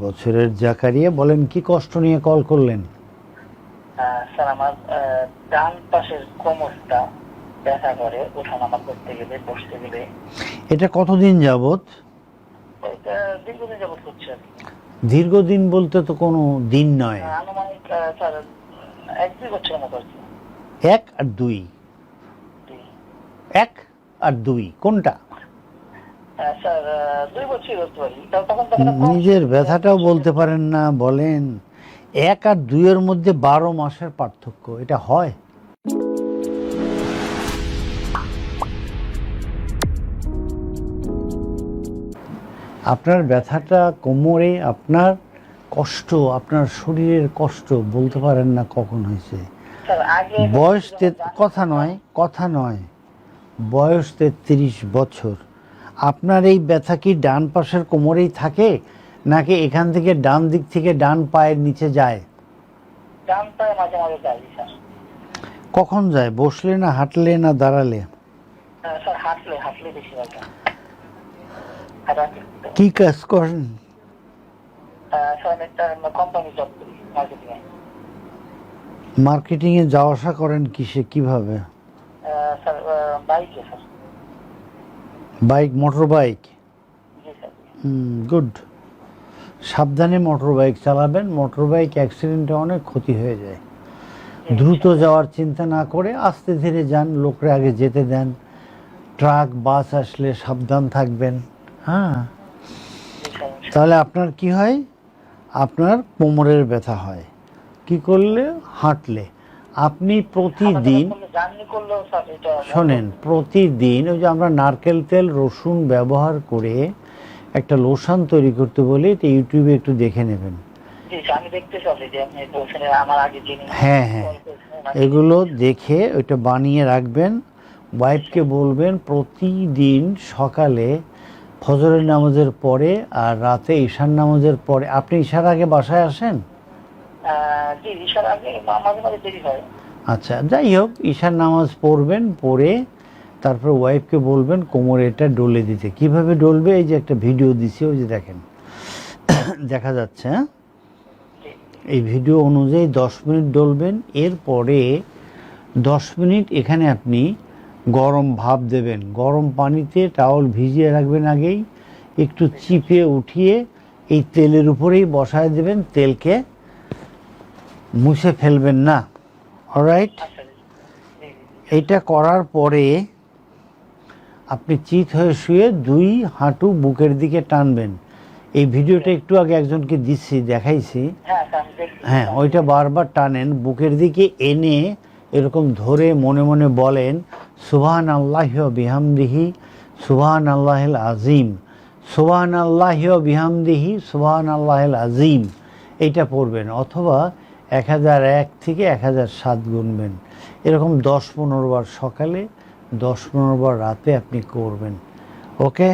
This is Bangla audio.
বছরের জাকারিয়া, বলেন কি কষ্ট নিয়ে কল করলেন? স্যার আমার ডান পাশের কোমরটা ব্যথা করে, ওঠানামা করতে গেলে, বসতে গেলে। এটা কতদিন যাবত? এটা দীর্ঘদিন যাবত হচ্ছে। দীর্ঘদিন বলতে তো কোনো দিন নয়। আনুমানিক স্যার 1-2 বছরের মতো হচ্ছে। 1 আর 2? 1 আর 2 কোনটা? স্যার 2 বছর হতে পারি। তখন নিজের ব্যথাটাও বলতে পারেন না, বলেন 1 আর 2 এর মধ্যে 12 মাসের পার্থক্য, এটা হয়? আপনার ব্যথাটা কোমরে, আপনার কষ্ট, আপনার শরীরের কষ্ট বলতে পারেন না কখন হয়েছে। বয়স কথা নয়, বয়স 33 বছর। আপনার এই ব্যথা কি ডান পাশের কোমরেই থাকে, নাকি এখান থেকে ডান দিক থেকে ডান পায়ের নিচে যায়? ডান পায়ে মাঝে মাঝে যায় স্যার। কখন যায়? বসলে না হাঁটলে না দাঁড়ালে? স্যার হাঁটলে বেশি হয়। কি কাজ করেন? স্যার একটা কোম্পানি জব করি, মার্কেটিং এ। মার্কেটিং এ যাওয়া আসা করেন কিসে, কিভাবে? স্যার বাইকে স্যার। Bike, motor bike? জি স্যার। গুড। সাবধানে মোটর বাইক চালাবেন, মোটর বাইক অ্যাক্সিডেন্টে অনেক ক্ষতি হয়ে যায়। দ্রুত যাওয়ার চিন্তা না করে আস্তে ধীরে যান, লোকরা আগে যেতে দেন। ট্রাক বাস আসলে সাবধান থাকবেন। হ্যাঁ, তাহলে আপনার কি হয়? আপনার কোমরের ব্যথা হয় কি করলে? হাঁটলে। আপনি প্রতিদিন শোনেন, প্রতিদিন ওই যে আমরা নারকেল তেল রসুন ব্যবহার করে একটা লোশন তৈরি করতে বলি, এটা ইউটিউবে একটু দেখে নেবেন। হ্যাঁ, এগুলো দেখে ওইটা বানিয়ে রাখবেন। ওয়াইফকে বলবেন প্রতিদিন সকালে ফজরের নামাজের পরে আর রাতে ঈশার নামাজের পরে। আপনি ঈশার আগে বাসায় আসেন? আচ্ছা, যাই হোক, ঈশার নামাজ পড়বেন, পড়ে তারপর ওয়াইফকে বলবেন কোমরে এটা ডলে দিতে। কিভাবে ডলবে? এই যে একটা ভিডিও দিছি, ওই যে দেখেন, দেখা যাচ্ছে। হ্যাঁ, এই ভিডিও অনুযায়ী 10 মিনিট ডলবেন। এরপরে 10 মিনিট এখানে আপনি গরম ভাপ দেবেন। গরম পানিতে টাওয়াল ভিজিয়ে রাখবেন আগেই, একটু চিপে উঠিয়ে এই তেলের উপরেই বসায় দেবেন, তেলকে মুছে ফেলবেন না। অলরাইট? এইটা করার পরে আপনি চিত হয়ে শুয়ে 2 হাঁটু বুকের দিকে টানবেন। এই ভিডিওটা একটু আগে একজনকে দিচ্ছি, দেখাইছি। হ্যাঁ, ওইটা বারবার টানেন, বুকের দিকে এনে এরকম ধরে মনে মনে বলেন সুবহানাল্লাহি ওয়া বিহামদিহি সুবহানাল্লাহিল আযীম, সুবহানাল্লাহি ওয়া বিহামদিহি সুবহানাল্লাহিল আযীম। এইটা পড়বেন, অথবা 1001 থেকে 1007 গুনবেন। এরকম 10-15 বার সকালে, 10-15 বার রাতে আপনি করবেন। ওকে?